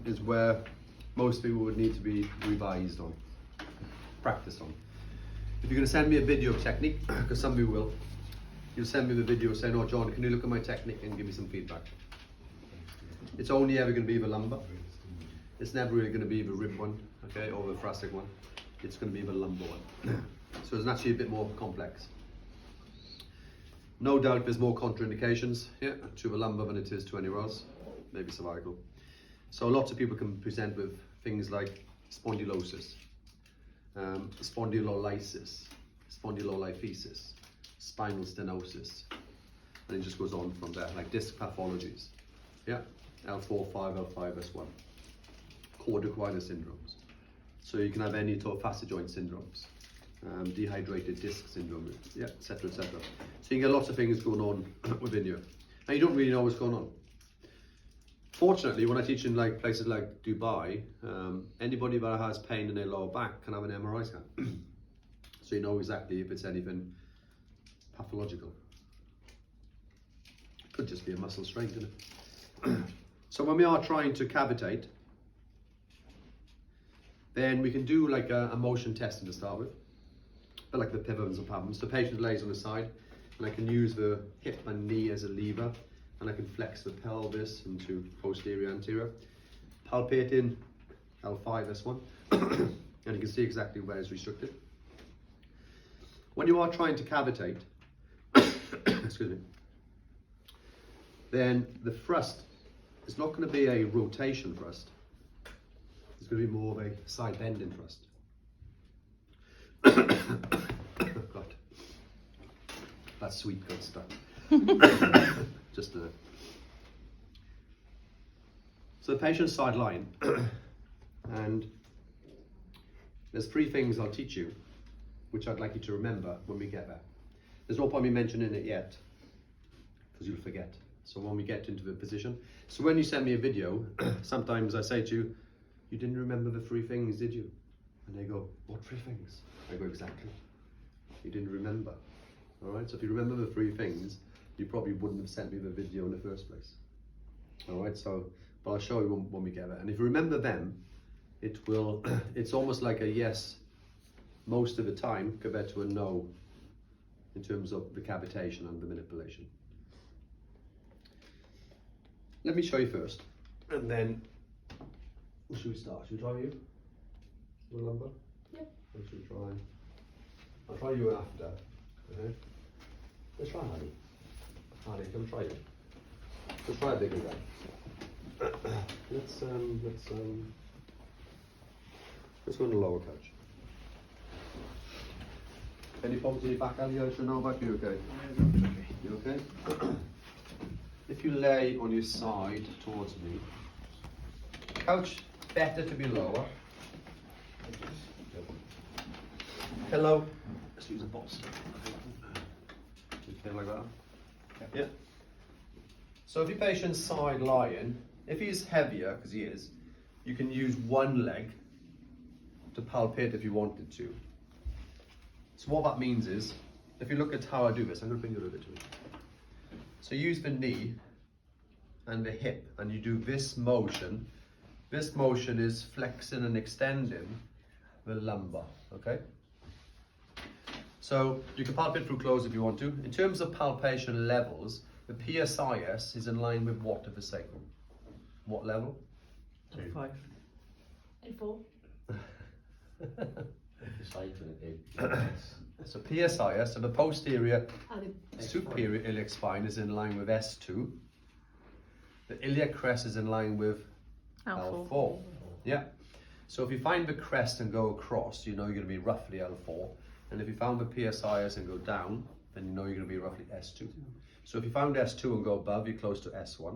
is where most people would need to be revised on, practiced on. If you're going to send me a video of technique, because some of you will, you'll send me the video saying, oh John, can you look at my technique and give me some feedback? It's only ever going to be the lumbar. It's never really going to be the rib one, okay, or the thoracic one. It's going to be the lumbar one. So it's actually a bit more complex. No doubt there's more contraindications to the lumbar than it is to anywhere else, maybe cervical. So lots of people can present with things like spondylosis, spondylolysis, spondyloliphesis, spinal stenosis, and it just goes on from there, like disc pathologies, L4, 5, L5, S1, corticoidal syndromes. So you can have any sort of facet joint syndromes, dehydrated disc syndrome, etc., etc. So you get lots of things going on within you, and you don't really know what's going on. Fortunately, when I teach in like places like Dubai, anybody that has pain in their lower back can have an MRI scan. So you know exactly if it's anything pathological. Could just be a muscle strain, couldn't it? So when we are trying to cavitate, then we can do like a motion testing to start with, but like the pivots and palms. The patient lays on the side, and I can use the hip and knee as a lever, and I can flex the pelvis into posterior, anterior, palpating L5, S1, and you can see exactly where it's restricted. When you are trying to cavitate, excuse me, then the thrust is not going to be a rotation thrust. It's going to be more of a side bending thrust. God, that sweet got stuck. Just a... So the patient's side lying, and there's 3 things I'll teach you, which I'd like you to remember when we get there. There's no point me mentioning it yet, because you'll forget. So when we get into the position, so when you send me a video, sometimes I say to you, you didn't remember the 3 things, did you? And they go, what 3 things? I go, exactly. You didn't remember. All right, so if you remember the 3 things, you probably wouldn't have sent me the video in the first place. All right, so, but I'll show you when we get there. And if you remember them, it will, it's almost like a yes most of the time compared to a no in terms of the cavitation and the manipulation. Let me show you first, and then should we start? Should we try you? The lumbar? Yep. Or should we try? I'll try you after. Okay. Let's try Hardy. Hardy, come try you. Let's try a bigger guy. Let's go on the lower couch. Any problems in your back, Ali? I should know about you. Okay. You okay? If you lay on your side towards me, couch better to be lower. Hello. Let's use a bolster. Okay, like that. Yeah. So if your patient's side lying, if he's heavier, because he is, you can use one leg to palpate if you wanted to. So what that means is, if you look at how I do this, I'm going to bring you a little bit to me. So use the knee and the hip, and you do this motion. This motion is flexing and extending the lumbar, okay? So you can palpate through clothes if you want to. In terms of palpation levels, the PSIS is in line with what of the sacrum? What level? 5 and 4. So PSIS, so the posterior superior iliac spine is in line with S2. The iliac crest is in line with L4. Yeah. So if you find the crest and go across, you know you're going to be roughly L4. And if you found the PSIS and go down, then you know you're going to be roughly S2. So if you found S2 and go above, you're close to S1.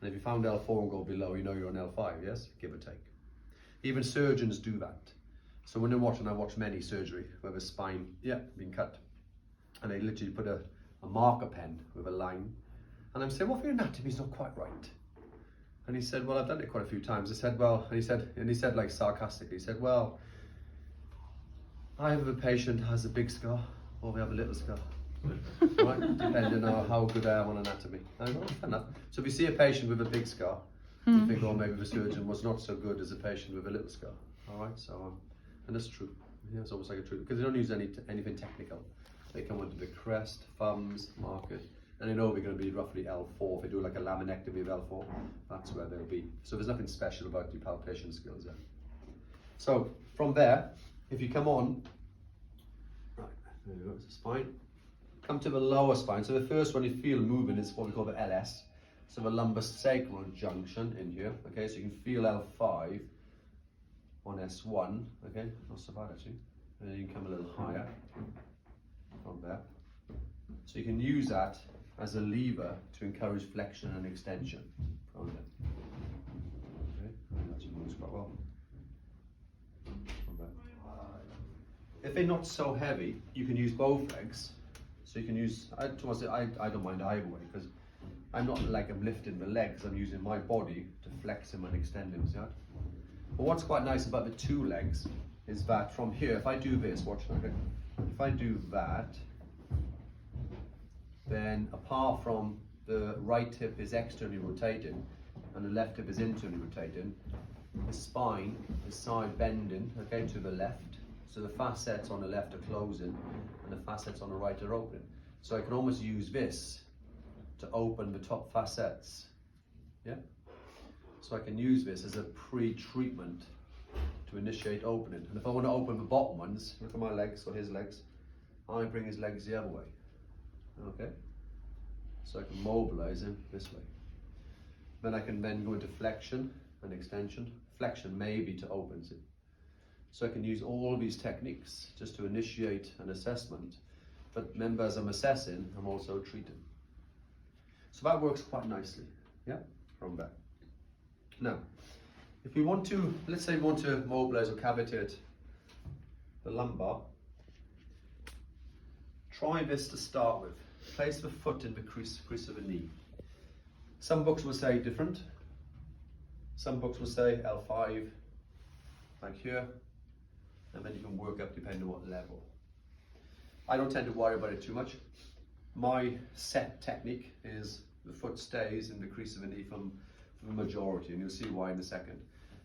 And if you found L4 and go below, you know you're on L5, yes? Give or take. Even surgeons do that. So when they're watching, I watch many surgery where the spine, being cut. And they literally put a marker pen with a line. And I'm saying, well, if your anatomy's not quite right. And he said, well, I've done it quite a few times. I said, well, and he said like sarcastically, he said, well, either the patient has a big scar or we have a little scar. Right? Depending on how good I am on anatomy. I go, fair enough. So if you see a patient with a big scar, You think, oh, maybe the surgeon was not so good as a patient with a little scar. All right, so and that's true. Yeah, it's almost like a truth because they don't use anything technical. They come onto the crest, thumbs, market, and they know we're going to be roughly L4. If they do like a laminectomy of L4, that's where they'll be. So there's nothing special about the palpation skills there. So from there, if you come on, right, there you go, it's the spine. Come to the lower spine. So the first one you feel moving is what we call the LS. So the lumbosacral junction in here. Okay, so you can feel L5 on S1. Okay, not so bad actually. And then you can come a little higher from there. So you can use that as a lever to encourage flexion and extension from there. Okay, that actually moves quite well. From there. If they're not so heavy, you can use both legs. So you can use, I don't mind either way because I'm not like I'm lifting the legs, I'm using my body to flex them and extend them, see that? But what's quite nice about the two legs is that from here, if I do this, watch that, okay? If I do that, then apart from the right hip is externally rotating and the left hip is internally rotating, the spine is side bending, okay, to the left. So the facets on the left are closing and the facets on the right are opening. So I can almost use this to open the top facets, yeah? So I can use this as a pre-treatment to initiate opening. And if I want to open the bottom ones, look at my legs or his legs, I bring his legs the other way, okay? So I can mobilize him this way. Then I can then go into flexion and extension. Flexion maybe to opens it. So I can use all these techniques just to initiate an assessment. But remember, as I'm assessing, I'm also treating. So that works quite nicely, yeah, from there. Now, if we want to, let's say we want to mobilize or cavitate the lumbar, try this to start with. Place the foot in the crease of the knee. Some books will say different. Some books will say L5, like here, and then you can work up depending on what level. I don't tend to worry about it too much. My set technique is the foot stays in the crease of the knee for the majority, and you'll see why in a second.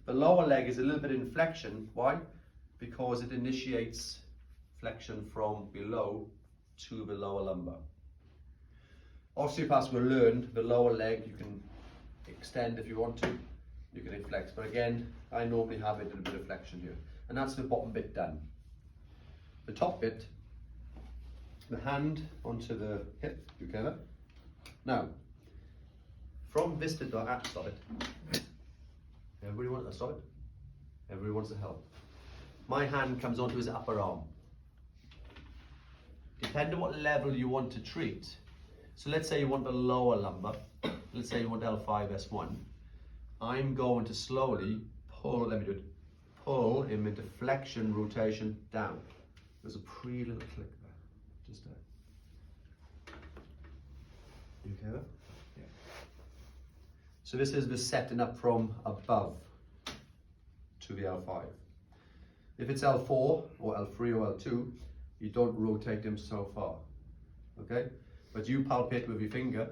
The lower leg is a little bit in flexion. Why? Because it initiates flexion from below to the lower lumbar. Osteopaths will learn the lower leg you can extend if you want to, you can flex, but again, I normally have it in a bit of flexion here. And that's the bottom bit done. The top bit, the hand onto the hip, you get it? Now, from this bit outside, everybody wants to stop it. Everybody wants to help. My hand comes onto his upper arm. Depending on what level you want to treat. So let's say you want the lower lumbar. Let's say you want L5, S1. I'm going to slowly pull, let me do it, pull him into flexion, rotation, down. There's a pretty little click there, just there. You okay there? Yeah. So this is the setting up from above to the L5. If it's L4 or L3 or L2, you don't rotate him so far, okay? But you palpate with your finger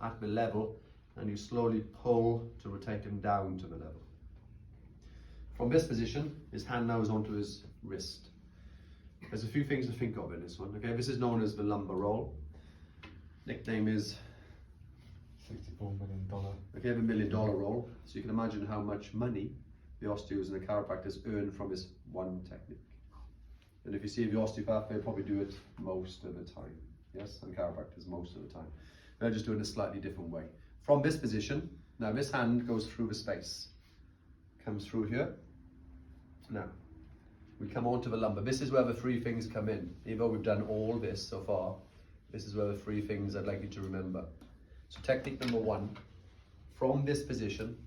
at the level and you slowly pull to rotate him down to the level. From this position, his hand now is onto his wrist. There's a few things to think of in this one, okay? This is known as the lumbar roll. Nickname is $64 million. okay, the $1 million roll. So you can imagine how much money the osteos and the chiropractors earn from this one technique. And if you see the osteopath, they'll probably do it most of the time. Yes, and chiropractors most of the time. They're just doing it a slightly different way. From this position, now this hand goes through the space. Comes through here. Now, we come on to the lumbar. This is where the three things come in. Even though we've done all this so far, this is where the three things I'd like you to remember. So technique number one, from this position,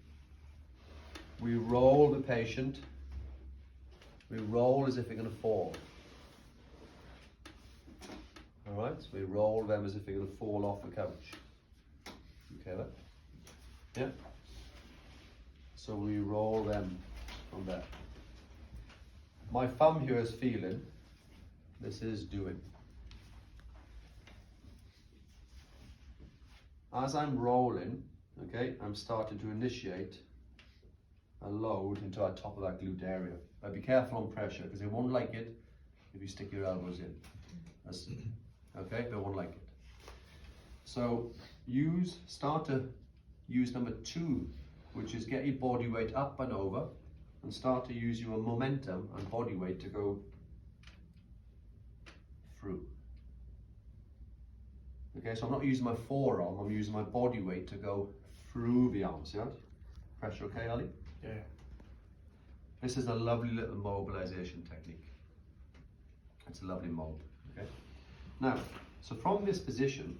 we roll the patient. We roll as if they're going to fall. All right, so we roll them as if they're going to fall off the couch. Okay, then? Yeah. So we roll them from there. My thumb here is feeling. This is doing. As I'm rolling, okay, I'm starting to initiate a load into the top of that glute area. But be careful on pressure because they won't like it if you stick your elbows in. Okay, they won't like it. So start to use number 2, which is get your body weight up and over, and start to use your momentum and body weight to go through. Okay, so I'm not using my forearm, I'm using my body weight to go through the arms, yeah? Pressure okay, Ali? Yeah. This is a lovely little mobilization technique. It's a lovely mold, okay? Now, so from this position,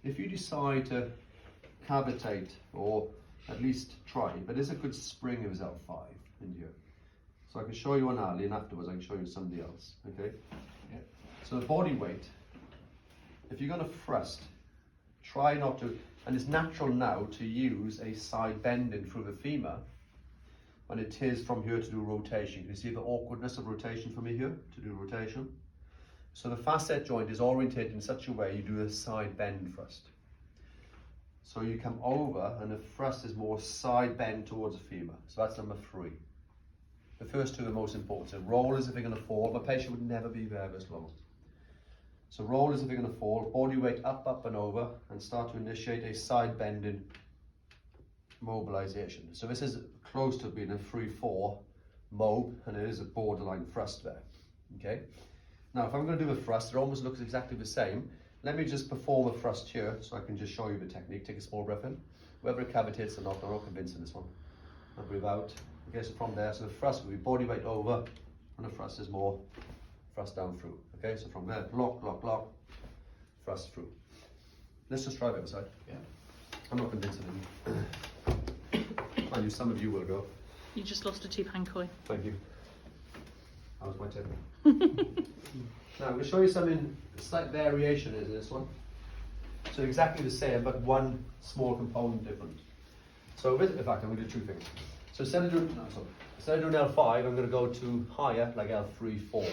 if you decide to cavitate, or at least try, but there's a good spring of his L5 in here. So I can show you on Ali, and afterwards I can show you somebody else, okay? Yeah. So the body weight, if you're going to thrust, try not to, and it's natural now to use a side bending through the femur when it is from here to do rotation. Can you see the awkwardness of rotation for me here to do rotation? So the facet joint is orientated in such a way you do a side bend thrust. So you come over and the thrust is more side bend towards the femur. So that's number 3. The first 2 are the most important. So roll as if you're going to fall. My patient would never be there this long. So roll as if you're going to fall, body weight up, up and over, and start to initiate a side bending mobilization. So this is close to being a 3-4 mob, and it is a borderline thrust there. Okay. Now, if I'm going to do a thrust, it almost looks exactly the same. Let me just perform a thrust here, so I can just show you the technique. Take a small breath in. Whether it cavitates or not, I'm not convinced in this one. I'll breathe out. Okay, so from there, so the thrust will be body weight over, and the thrust is more thrust down through. Okay, so from there, lock, lock, lock, thrust through. Let's just try the other side. Yeah. I'm not convinced of it. I knew some of you will go. You just lost a £2 coin. Thank you. That was my tip. Now I'm going to show you something, slight variation in this one. So exactly the same, but one small component different. So in fact, I'm going to do 2 things. So instead of doing L5, I'm going to go to higher, like L3, 4.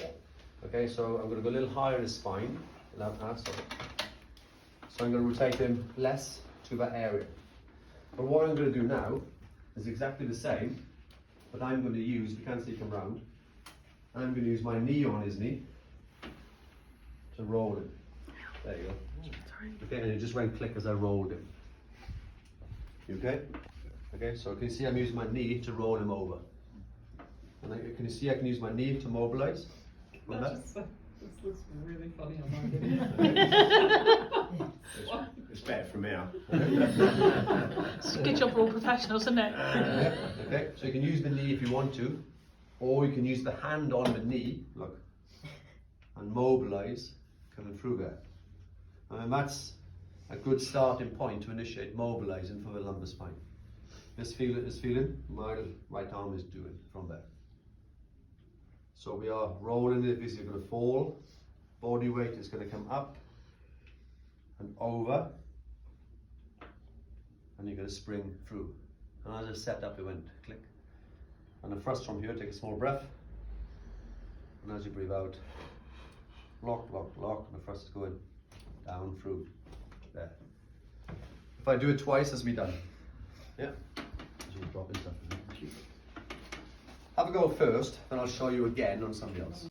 Okay, so I'm going to go a little higher in the spine. So I'm going to rotate him less to that area. But what I'm going to do now is exactly the same, but I'm going to use, you can't see him round, I'm going to use my knee on his knee to roll him. There you go. Okay, and it just went click as I rolled him. You okay? Okay, so can you see I'm using my knee to roll him over? And can you see I can use my knee to mobilize? This looks really funny on my video. It's better from here. It's a good job we're all professionals, isn't it? Okay, so you can use the knee if you want to, or you can use the hand on the knee, look, and mobilize coming through there. And that's a good starting point to initiate mobilizing for the lumbar spine. This feeling, my right arm is doing from there. So we are rolling it, this is going to fall, body weight is going to come up and over, and you're going to spring through. And as I set up, it went click. And the thrust from here, take a small breath, and as you breathe out, lock, lock, lock, and the thrust is going down through there. If I do it twice, this will be done. Yeah? Just dropping stuff. Have a go first, then I'll show you again on somebody else.